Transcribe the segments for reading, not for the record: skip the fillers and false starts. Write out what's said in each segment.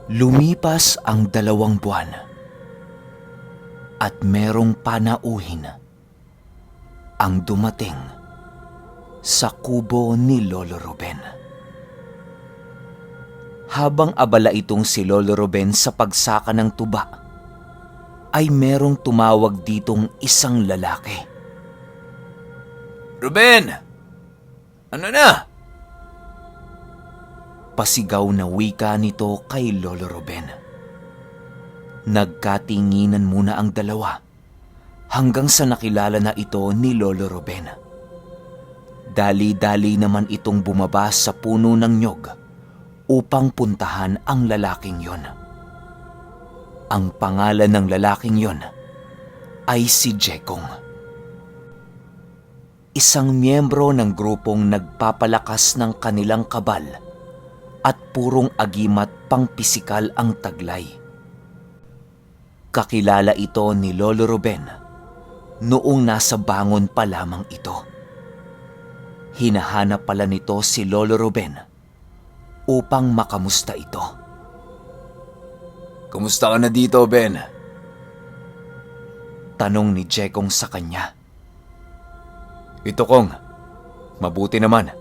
Lumipas ang 2 buwan at merong panauhin ang dumating sa kubo ni Lolo Ruben. Habang abala itong si Lolo Ruben sa pagsaka ng tuba, ay merong tumawag ditong isang lalaki. "Ruben! Ano na?" Pasigaw na wika nito kay Lolo Ruben. Nagkatinginan muna ang dalawa hanggang sa nakilala na ito ni Lolo Ruben. Dali-dali naman itong bumaba sa puno ng nyog upang puntahan ang lalaking yon. Ang pangalan ng lalaking yon ay si Jekong. Isang miyembro ng grupong nagpapalakas ng kanilang kabal at purong agimat pang pisikal ang taglay. Kakilala ito ni Lolo Ruben noong nasa bangon pa lamang ito. Hinahanap pala nito si Lolo Ruben upang makamusta ito. "Kumusta ka na dito, Ben?" tanong ni Jekong sa kanya. "Ito, Kong. Mabuti naman.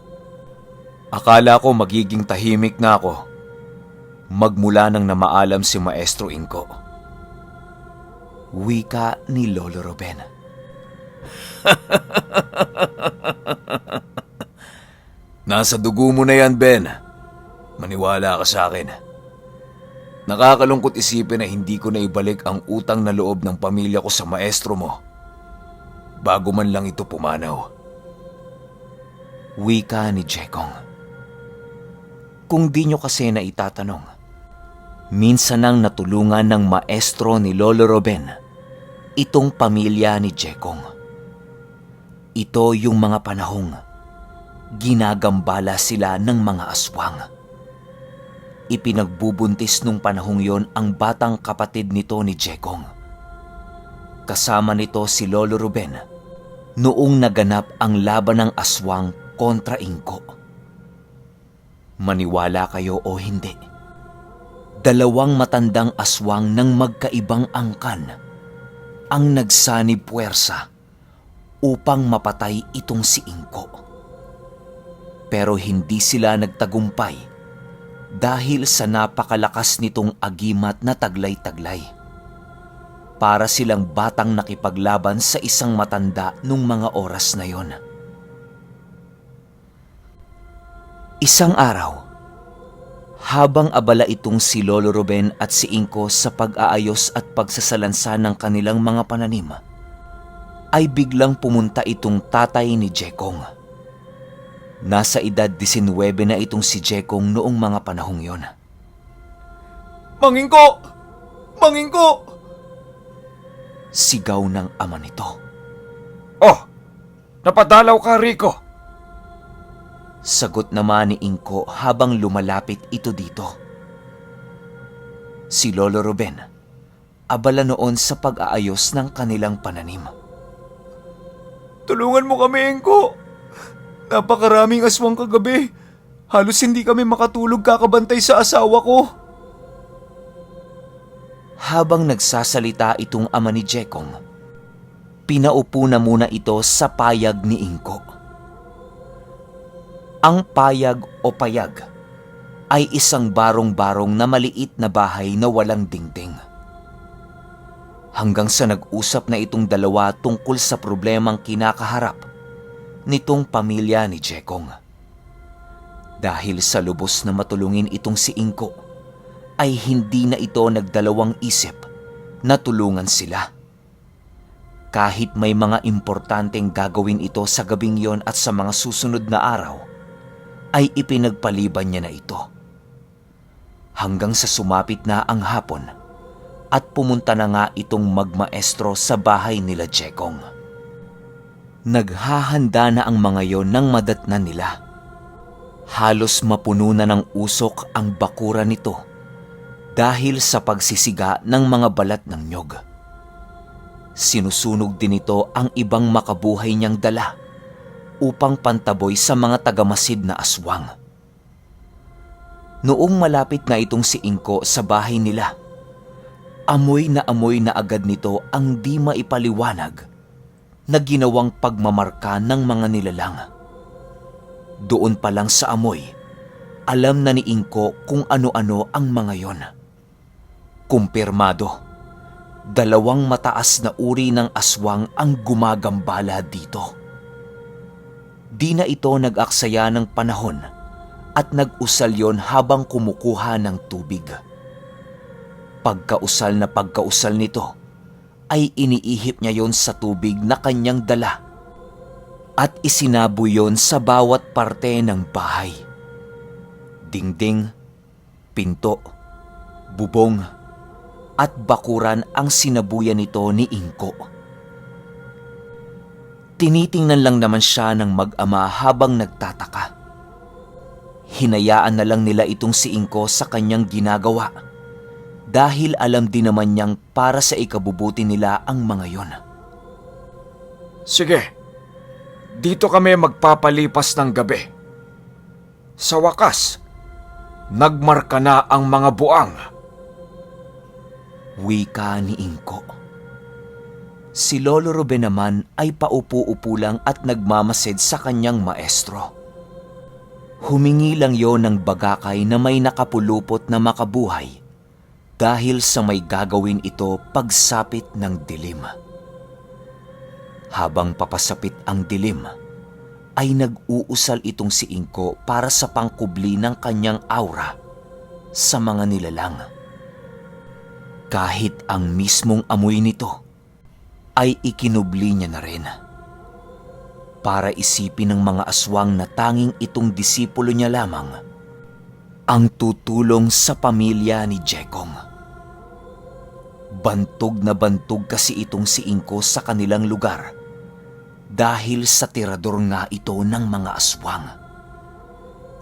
Akala ko magiging tahimik na ako magmula nang namaalam si Maestro Inko." Wika ni Lolo Ruben. "Nasa dugo mo na yan, Ben. Maniwala ka sa akin. Nakakalungkot isipin na hindi ko na ibalik ang utang na loob ng pamilya ko sa maestro mo bago man lang ito pumanaw." Wika ni Jekong. Kung di nyo kasi na itatanong, minsan nang natulungan ng maestro ni Lolo Ruben itong pamilya ni Jekong. Ito yung mga panahong ginagambala sila ng mga aswang. Ipinagbubuntis nung panahong yon ang batang kapatid nito ni Jekong. Kasama nito si Lolo Ruben noong naganap ang laban ng aswang kontra Inko. Maniwala kayo o hindi, 2 matandang aswang ng magkaibang angkan ang nagsanib puwersa upang mapatay itong si Inko. Pero hindi sila nagtagumpay dahil sa napakalakas nitong agimat na taglay-taglay. Para silang batang nakipaglaban sa isang matanda nung mga oras na yon. Isang araw, habang abala itong si Lolo Ruben at si Inko sa pag-aayos at pagsasalansa ng kanilang mga pananim, ay biglang pumunta itong tatay ni Jekong. Nasa edad 19 na itong si Jekong noong mga panahong yon. "Mang Inko! Mang Inko!" sigaw ng ama nito. "Oh, napadalaw ka, Rico!" sagot naman ni Inko habang lumalapit ito dito. Si Lolo Ruben, abala noon sa pag-aayos ng kanilang pananim. "Tulungan mo kami, Inko. Napakaraming aswang kagabi. Halos hindi kami makatulog kakabantay sa asawa ko." Habang nagsasalita itong ama ni Jekong, pinaupo na muna ito sa payag ni Inko. Ang payag o payag ay isang barong-barong na maliit na bahay na walang dingding. Hanggang sa nag-usap na itong dalawa tungkol sa problemang kinakaharap nitong pamilya ni Jekong. Dahil sa lubos na matulungin itong si Inko, ay hindi na ito nagdalawang isip na tulungan sila. Kahit may mga importanteng gagawin ito sa gabing yon at sa mga susunod na araw, ay ipinagpaliban niya na ito. Hanggang sa sumapit na ang hapon at pumunta na nga itong magmaestro sa bahay nila Jekong. Naghahanda na ang mga yon ng madatnan nila. Halos mapuno na ng usok ang bakuran nito dahil sa pagsisiga ng mga balat ng nyog. Sinusunog din ito ang ibang makabuhay niyang dala upang pantaboy sa mga tagamasid na aswang. Noong malapit na itong si Inko sa bahay nila, amoy na agad nito ang di maipaliwanag na ginawang pagmamarka ng mga nilalang. Doon pa lang sa amoy, alam na ni Inko kung ano-ano ang mga yon. Kumpirmado, 2 mataas na uri ng aswang ang gumagambala dito. Di na ito nag-aksaya ng panahon at nag-usal yon habang kumukuha ng tubig. Pagkausal nito, ay iniihip niya yon sa tubig na kanyang dala at isinabo yon sa bawat parte ng bahay. Dingding, pinto, bubong, at bakuran ang sinabuyan nito ni Inko. Tinitingnan lang naman siya ng mag-ama habang nagtataka. Hinayaan na lang nila itong si Inko sa kanyang ginagawa dahil alam din naman niyang para sa ikabubuti nila ang mga yon. Sige, dito kami magpapalipas ng gabi. Sa wakas, nagmarka na ang mga buang. Wika ni Inko. Si Lolo Ruben naman ay paupo-upo lang at nagmamasid sa kanyang maestro. Humingi lang yon ng bagakay na may nakapulupot na makabuhay dahil sa may gagawin ito pagsapit ng dilim. Habang papasapit ang dilim, ay nag-uusal itong si Inko para sa pangkubli ng kanyang aura sa mga nilalang. Kahit ang mismong amoy nito ay ikinubli niya na rin. Para isipin ng mga aswang na tanging itong disipulo niya lamang ang tutulong sa pamilya ni Jekong. Bantog na bantog kasi itong si Inko sa kanilang lugar dahil sa tirador nga ito ng mga aswang.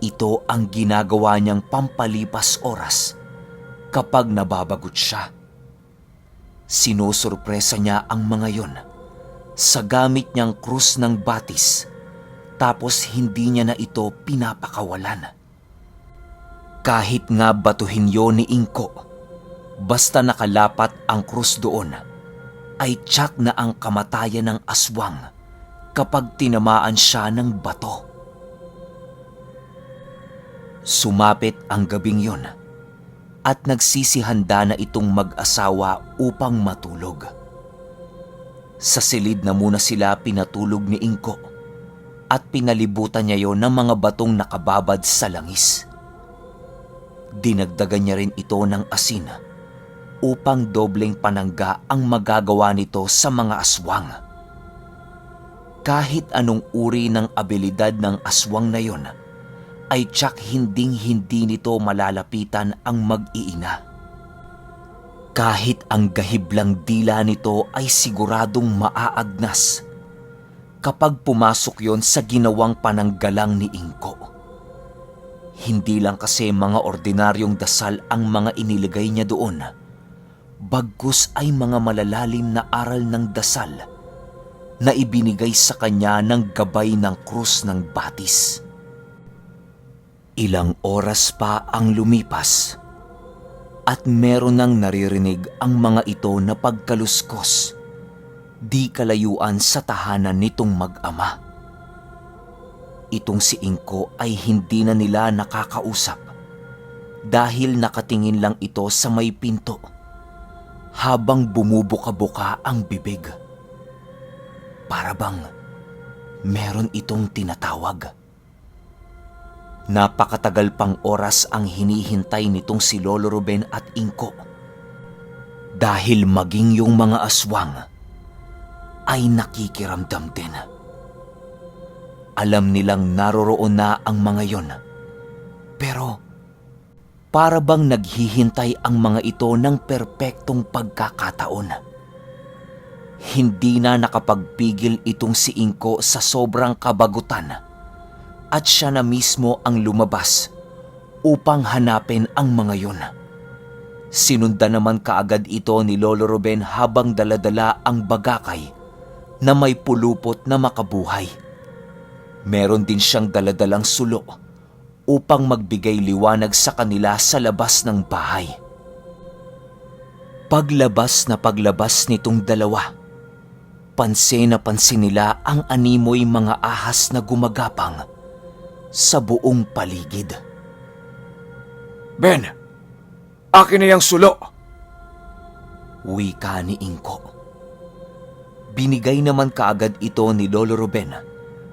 Ito ang ginagawa niyang pampalipas oras kapag nababagot siya. Sinusurpresa niya ang mga yon sa gamit niyang krus ng batis, tapos hindi niya na ito pinapakawalan. Kahit nga batuhin yon ni Inko, basta nakalapat ang krus doon, ay tiyak na ang kamatayan ng aswang kapag tinamaan siya ng bato. Sumapit ang gabing yon at nagsisihanda na itong mag-asawa upang matulog. Sa silid na muna sila pinatulog ni Inko at pinalibutan niya yon ng mga batong nakababad sa langis. Dinagdagan niya rin ito ng asin upang dobleng panangga ang magagawa nito sa mga aswang. Kahit anong uri ng abilidad ng aswang na yon, ay tiyak hinding-hindi nito malalapitan ang mag-iina. Kahit ang gahiblang dila nito ay siguradong maaagnas kapag pumasok yon sa ginawang pananggalang ni Inko. Hindi lang kasi mga ordinaryong dasal ang mga inilagay niya doon, bagkus ay mga malalalim na aral ng dasal na ibinigay sa kanya ng gabay ng krus ng batis. Ilang oras pa ang lumipas at meron nang naririnig ang mga ito na pagkaluskos, di kalayuan sa tahanan nitong mag-ama. Itong si Inko ay hindi na nila nakakausap dahil nakatingin lang ito sa may pinto habang bumubuka-buka ang bibig. Para bang meron itong tinatawag. Napakatagal pang oras ang hinihintay nitong si Lolo Ruben at Inko dahil maging yung mga aswang ay nakikiramdam din. Alam nilang naroroon na ang mga yon, pero para bang naghihintay ang mga ito ng perpektong pagkakataon. Hindi na nakapagpigil itong si Inko sa sobrang kabagutan at siya na mismo ang lumabas upang hanapin ang mga yon. Sinundan naman kaagad ito ni Lolo Ruben habang daladala ang bagakay na may pulupot na makabuhay. Meron din siyang daladalang sulo upang magbigay liwanag sa kanila sa labas ng bahay. Paglabas nitong dalawa, pansin na pansin nila ang animoy mga ahas na gumagapang sa buong paligid. Ben, akin na yung sulo. Wika ni Inko. Binigay naman kaagad ito ni Lolo Ruben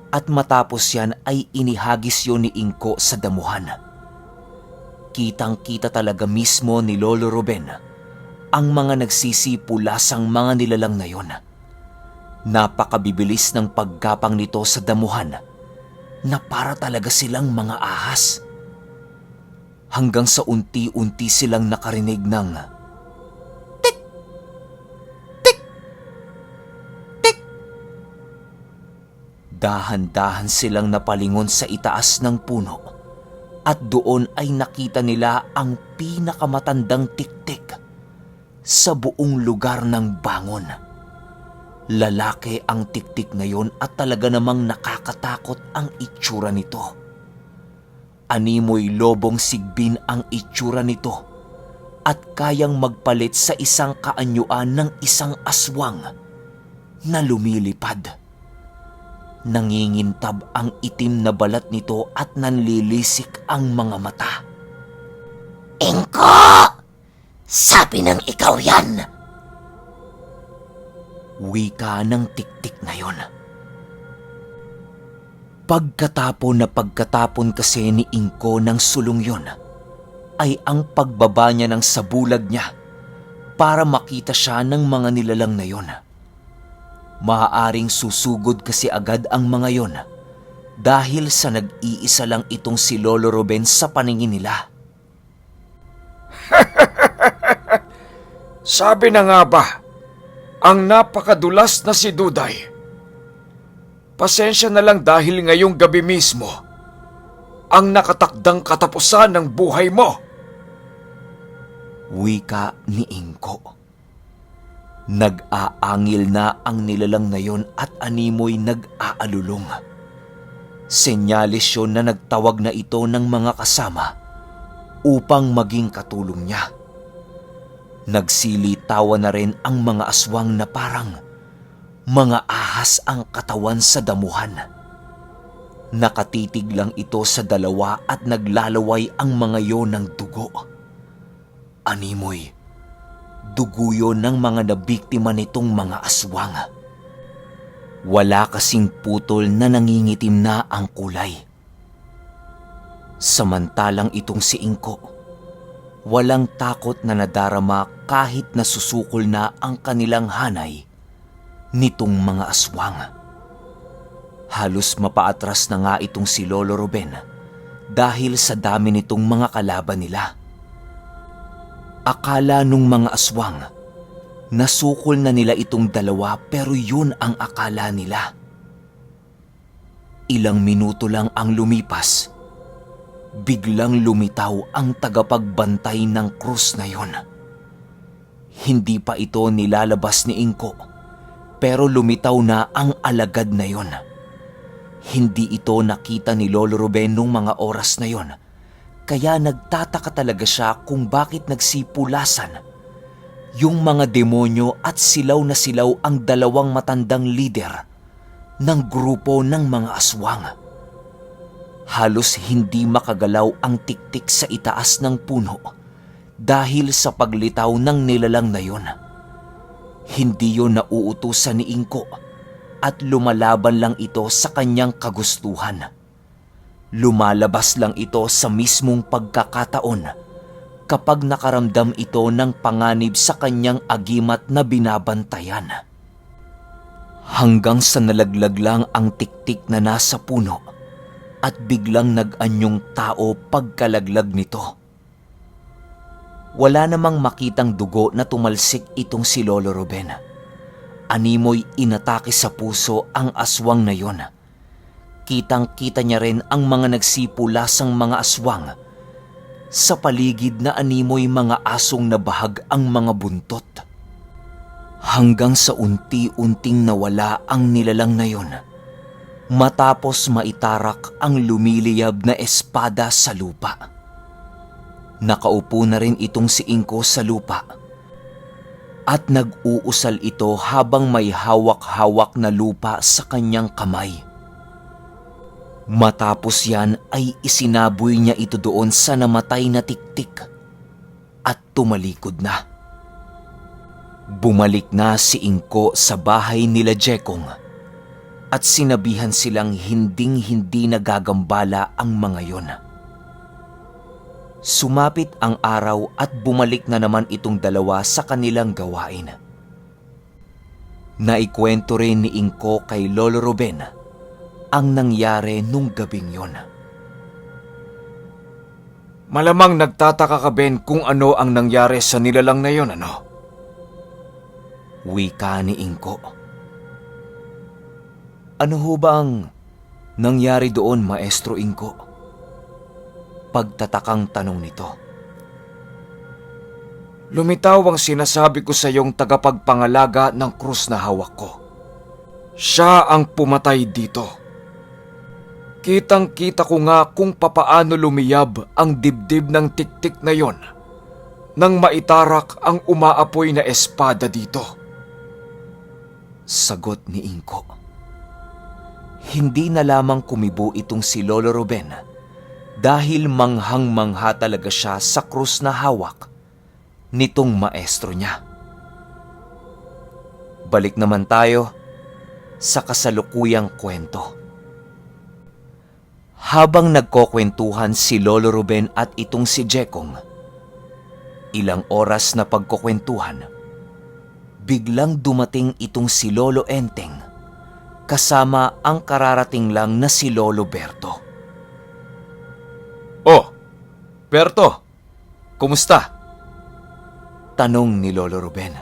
at matapos yan ay inihagis yun ni Inko sa damuhan. Kitang-kita talaga mismo ni Lolo Ruben ang mga nagsisipulasang mga nilalang na yun. Napakabibilis ng paggapang nito sa damuhan na para talaga silang mga ahas. Hanggang sa unti-unti silang nakarinig ng tik, tik, tik. Dahan-dahan silang napalingon sa itaas ng puno at doon ay nakita nila ang pinakamatandang tiktik sa buong lugar ng Bangon. Lalaki ang tiktik na yon at talaga namang nakakatakot ang itsura nito. Animoy lobong sigbin ang itsura nito at kayang magpalit sa isang kaanyuan ng isang aswang na lumilipad. Nangingintab ang itim na balat nito at nanlilisik ang mga mata. Inko! Sabi ng ikaw yan! Wika ng tiktik na yon. Pagkatapon kasi ni Inko ng sulong yon, ay ang pagbaba niya ng sabulag niya para makita siya ng mga nilalang na yon. Maaaring susugod kasi agad ang mga yon dahil sa nag-iisa lang itong si Lolo Ruben sa paningin nila. Sabi na nga ba, ang napakadulas na si Duday. Pasensya na lang dahil ngayong gabi mismo, ang nakatakdang katapusan ng buhay mo. Wika ni Inko. Nag-aangil na ang nilalang na yon at animoy nag-aalulong. Senyales yun na nagtawag na ito ng mga kasama upang maging katulong niya. Nagsilitawa na rin ang mga aswang na parang mga ahas ang katawan sa damuhan. Nakatitig lang ito sa dalawa at naglalaway ang mga yon ng dugo. Animoy, dugo yun ng mga nabiktima nitong mga aswang. Wala kasing putol na nangingitim na ang kulay. Samantalang itong si Inko, walang takot na nadarama kahit nasusukol na ang kanilang hanay nitong mga aswang. Halos mapaatras na nga itong si Lolo Ruben dahil sa dami nitong mga kalaban nila. Akala nung mga aswang, nasukol na nila itong dalawa pero yun ang akala nila. Ilang minuto lang ang lumipas, biglang lumitaw ang tagapagbantay ng krus na yon. Hindi pa ito nilalabas ni Inko, pero lumitaw na ang alagad na yon. Hindi ito nakita ni Lolo Ruben nung mga oras na yon, kaya nagtataka talaga siya kung bakit nagsipulasan yung mga demonyo at silaw na silaw ang dalawang matandang lider ng grupo ng mga aswang. Halos hindi makagalaw ang tiktik sa itaas ng puno dahil sa paglitaw ng nilalang na yon. Hindi yon nauutusan ni Inko at lumalaban lang ito sa kanyang kagustuhan. Lumalabas lang ito sa mismong pagkakataon kapag nakaramdam ito ng panganib sa kanyang agimat na binabantayan. Hanggang sa nalaglag lang ang tiktik na nasa puno at biglang nag-anyong tao pagkalaglag nito. Wala namang makitang dugo na tumalsik itong si Lolo Ruben. Animoy inatake sa puso ang aswang na yon. Kitang-kita niya rin ang mga nagsipulasang mga aswang. Sa paligid na animoy mga asong nabahag ang mga buntot. Hanggang sa unti-unting nawala ang nilalang na yon. matapos maitarak ang lumiliyab na espada sa lupa. Nakaupo na rin itong si Inko sa lupa at nag-uusal ito habang may hawak-hawak na lupa sa kanyang kamay. Matapos yan ay isinaboy niya ito doon sa namatay na tiktik at tumalikod na. Bumalik na si Inko sa bahay nila Jekong at sinabihan silang hinding-hindi nagagambala ang mga yon. Sumapit ang araw at bumalik na naman itong dalawa sa kanilang gawain. Naikwento rin ni Inko kay Lolo Ruben ang nangyari nung gabing yon. Malamang nagtataka ka, Ben, kung ano ang nangyari sa nilalang na yon, ano? Wika ni Inko. Ano ho ba ang nangyari doon, Maestro Inko? Pagtatakang tanong nito. Lumitaw ang sinasabi ko sa iyong tagapagpangalaga ng krus na hawak ko. Siya ang pumatay dito. Kitang-kita ko nga kung papaano lumiyab ang dibdib ng tiktik na yon nang maitarak ang umaapoy na espada dito. Sagot ni Inko. Hindi na lamang kumibo itong si Lolo Ruben dahil manghang-mangha talaga siya sa krus na hawak nitong maestro niya. Balik naman tayo sa kasalukuyang kwento. Habang nagkukwentuhan si Lolo Ruben at itong si Jekong, ilang oras na pagkukwentuhan, biglang dumating itong si Lolo Enteng kasama ang kararating lang na si Lolo Berto. Oh, Berto, kumusta? Tanong ni Lolo Ruben.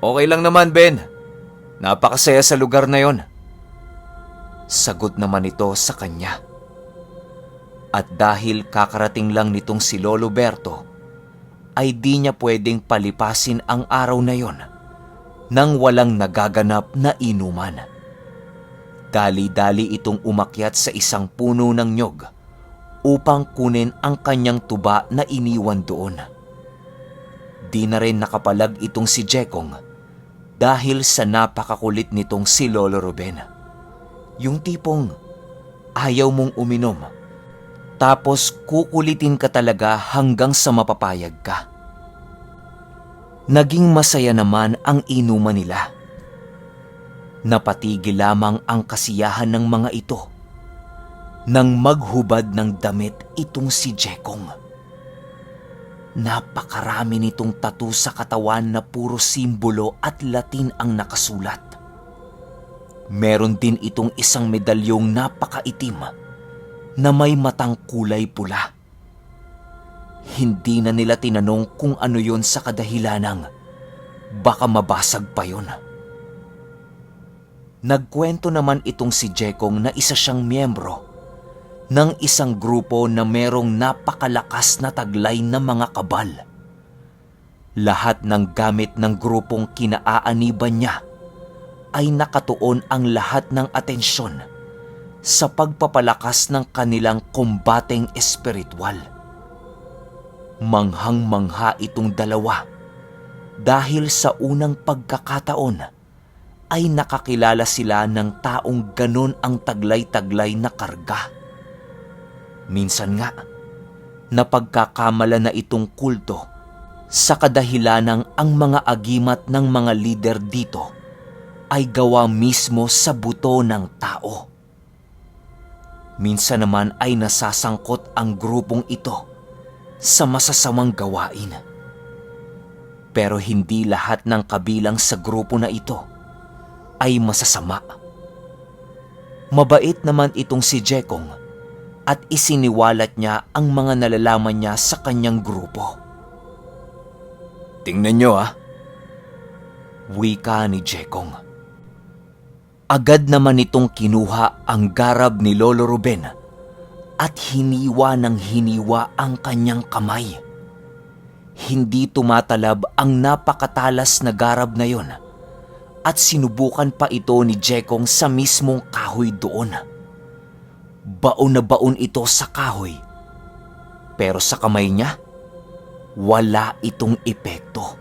Okay lang naman, Ben. Napakasaya sa lugar na yon. Sagot naman ito sa kanya. At dahil kakarating lang nitong si Lolo Berto, ay di niya pwedeng palipasin ang araw na yon nang walang nagaganap na inuman. Dali-dali itong umakyat sa isang puno ng nyog upang kunin ang kanyang tuba na iniwan doon. Di na rin nakapalag itong si Jekong dahil sa napakakulit nitong si Lolo Ruben. Yung tipong ayaw mong uminom, tapos kukulitin ka talaga hanggang sa mapapayag ka. Naging masaya naman ang inuman nila. Napatigil lamang ang kasiyahan ng mga ito nang maghubad ng damit itong si Jekong. Napakarami nitong tattoo sa katawan na puro simbolo at Latin ang nakasulat. Meron din itong isang medalyong napakaitim na may matang kulay pula. Hindi na nila tinanong kung ano yon sa kadahilanang baka mabasag pa yon. Nagkwento naman itong si Jekong na isa siyang miyembro ng isang grupo na merong napakalakas na taglay na mga kabal. Lahat ng gamit ng grupong kinaaaniban niya ay nakatuon ang lahat ng atensyon sa pagpapalakas ng kanilang kombateng espiritual. Manghang-mangha itong dalawa dahil sa unang pagkakataon ay nakakilala sila ng taong ganon ang taglay-taglay na karga. Minsan nga, napagkakamala na itong kulto sa kadahilanang ang mga agimat ng mga lider dito ay gawa mismo sa buto ng tao. Minsan naman ay nasasangkot ang grupong ito sa masasamang gawain. Pero hindi lahat ng kabilang sa grupo na ito ay masasama. Mabait naman itong si Jekong at isiniwalat niya ang mga nalalaman niya sa kanyang grupo. Tingnan nyo Wika ni Jekong. Agad naman itong kinuha ang garab ni Lolo Ruben at hiniwa ng hiniwa ang kanyang kamay. Hindi tumatalab ang napakatalas na garab na yon at sinubukan pa ito ni Jekong sa mismong kahoy doon. Baon na baon ito sa kahoy, pero sa kamay niya, wala itong epekto.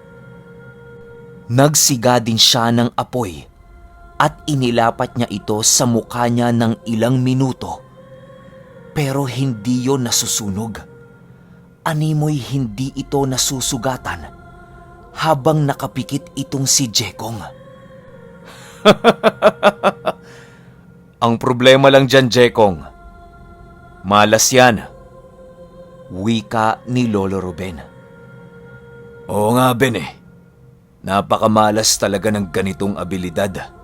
Nagsiga din siya ng apoy at inilapat niya ito sa mukha niya ng ilang minuto, pero hindi yon nasusunog. Animoy hindi ito nasusugatan habang nakapikit itong si Jekong. Ang problema lang dyan, Jekong, malas yan. Wika ni Lolo Ruben. Oo nga, Ben eh. Napakamalas talaga ng ganitong abilidad.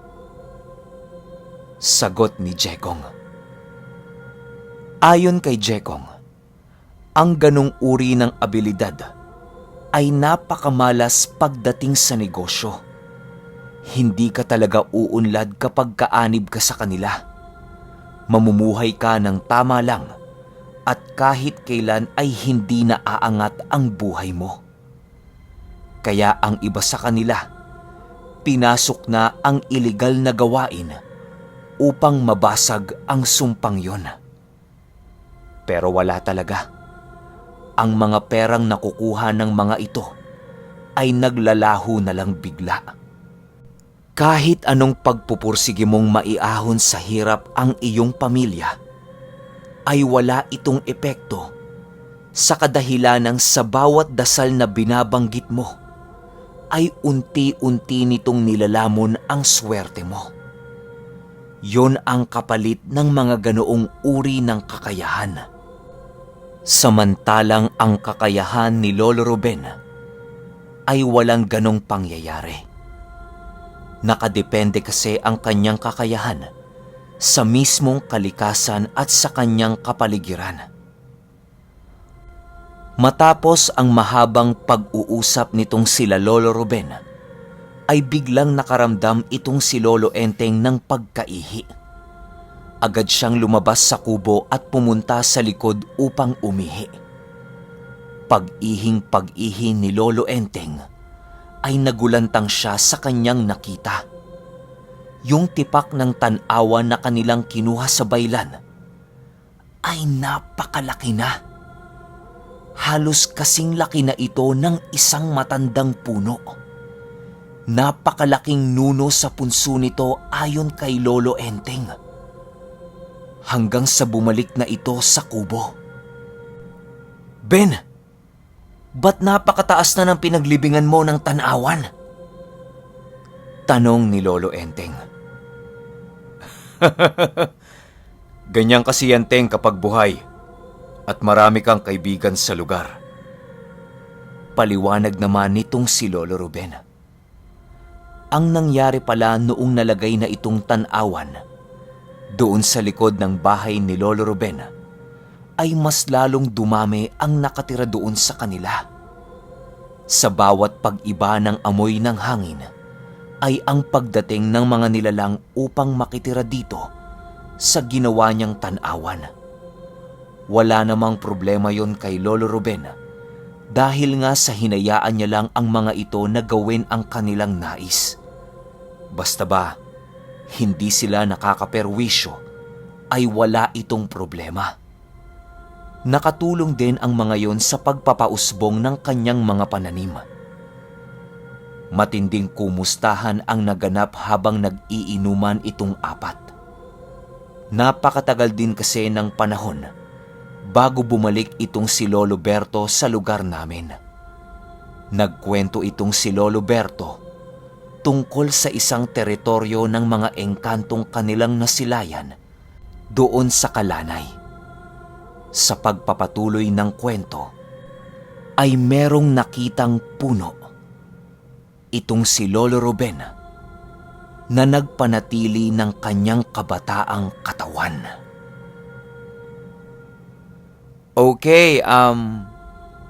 Sagot ni Jekong. Ayon kay Jekong, ang ganong uri ng abilidad ay napakamalas pagdating sa negosyo. Hindi ka talaga uunlad kapag kaanib ka sa kanila. Mamumuhay ka ng tama lang at kahit kailan ay hindi naaangat ang buhay mo. Kaya ang iba sa kanila, pinasok na ang iligal na gawain upang mabasag ang sumpang yon. Pero wala talaga. Ang mga perang nakukuha ng mga ito ay naglalaho na lang bigla. Kahit anong pagpupursige mong maiahon sa hirap ang iyong pamilya, ay wala itong epekto sa kadahilanang sa bawat dasal na binabanggit mo ay unti-unti nitong nilalamon ang swerte mo. Yon ang kapalit ng mga ganoong uri ng kakayahan. Samantalang ang kakayahan ni Lolo Ruben ay walang ganong pangyayari. Nakadepende kasi ang kanyang kakayahan sa mismong kalikasan at sa kanyang kapaligiran. Matapos ang mahabang pag-uusap nitong sila Lolo Ruben, ay biglang nakaramdam itong si Lolo Enteng ng pagkaihi. Agad siyang lumabas sa kubo at pumunta sa likod upang umihi. Pag-ihing ni Lolo Enteng ay nagulantang siya sa kanyang nakita. Yung tipak ng tanawa na kanilang kinuha sa baylan ay napakalaki na. Halos kasing laki na ito ng isang matandang puno. Napakalaking nuno sa punso nito ayon kay Lolo Enteng. Hanggang sa bumalik na ito sa kubo. Ben, ba't napakataas na ng pinaglibingan mo ng tanawan? Tanong ni Lolo Enteng. Ganyan kasi yan, Teng, kapag buhay at marami kang kaibigan sa lugar. Paliwanag naman nitong si Lolo Ruben. Ang nangyari pala noong nalagay na itong tanawan doon sa likod ng bahay ni Lolo Ruben ay mas lalong dumami ang nakatira doon sa kanila. Sa bawat pag-iba ng amoy ng hangin ay ang pagdating ng mga nilalang upang makitira dito sa ginawa niyang tanawan. Wala namang problema yon kay Lolo Ruben dahil nga sa hinayaan niya lang ang mga ito na gawin ang kanilang nais. Basta ba, hindi sila nakakaperwisyo, ay wala itong problema. Nakatulong din ang mga yon sa pagpapausbong ng kanyang mga pananim. Matinding kumustahan ang naganap habang nag-iinuman itong apat. Napakatagal din kasi ng panahon bago bumalik itong si Lolo Berto sa lugar namin. Nagkwento itong si Lolo Berto tungkol sa isang teritoryo ng mga engkantong kanilang nasilayan doon sa Kalanay. Sa pagpapatuloy ng kwento, ay merong nakitang puno. Itong si Lolo Ruben na nagpanatili ng kanyang kabataang katawan. Okay,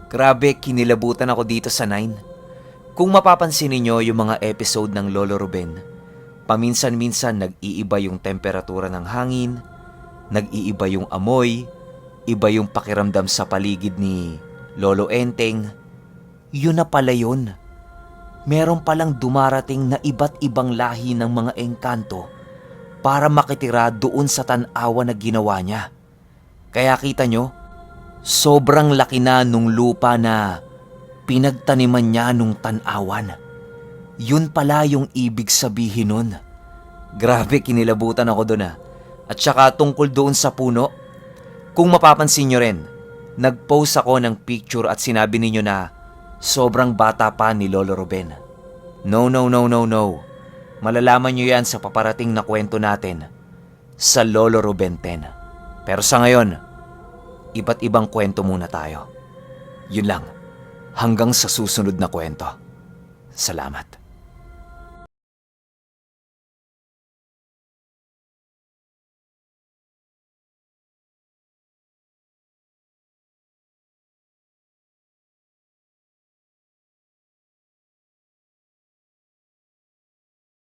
grabe kinilabutan ako dito sa 9. Kung mapapansin niyo yung mga episode ng Lolo Ruben, paminsan-minsan nag-iiba yung temperatura ng hangin, nag-iiba yung amoy, iba yung pakiramdam sa paligid ni Lolo Enteng. Yun na pala yun. meron palang dumarating na iba't ibang lahi ng mga engkanto para makitira doon sa tanawa na ginawa niya. Kaya kita nyo, sobrang laki na nung lupa na pinagtaniman niya nung tanawan. Yun pala yung ibig sabihin nun. Grabe, kinilabutan ako doon ah. At saka tungkol doon sa puno, kung mapapansin nyo rin, nag-post ako ng picture at sinabi ninyo na sobrang bata pa ni Lolo Ruben. No. Malalaman nyo yan sa paparating na kwento natin sa Lolo Ruben 10. Pero sa ngayon, iba't ibang kwento muna tayo. Yun lang, hanggang sa susunod na kwento. Salamat.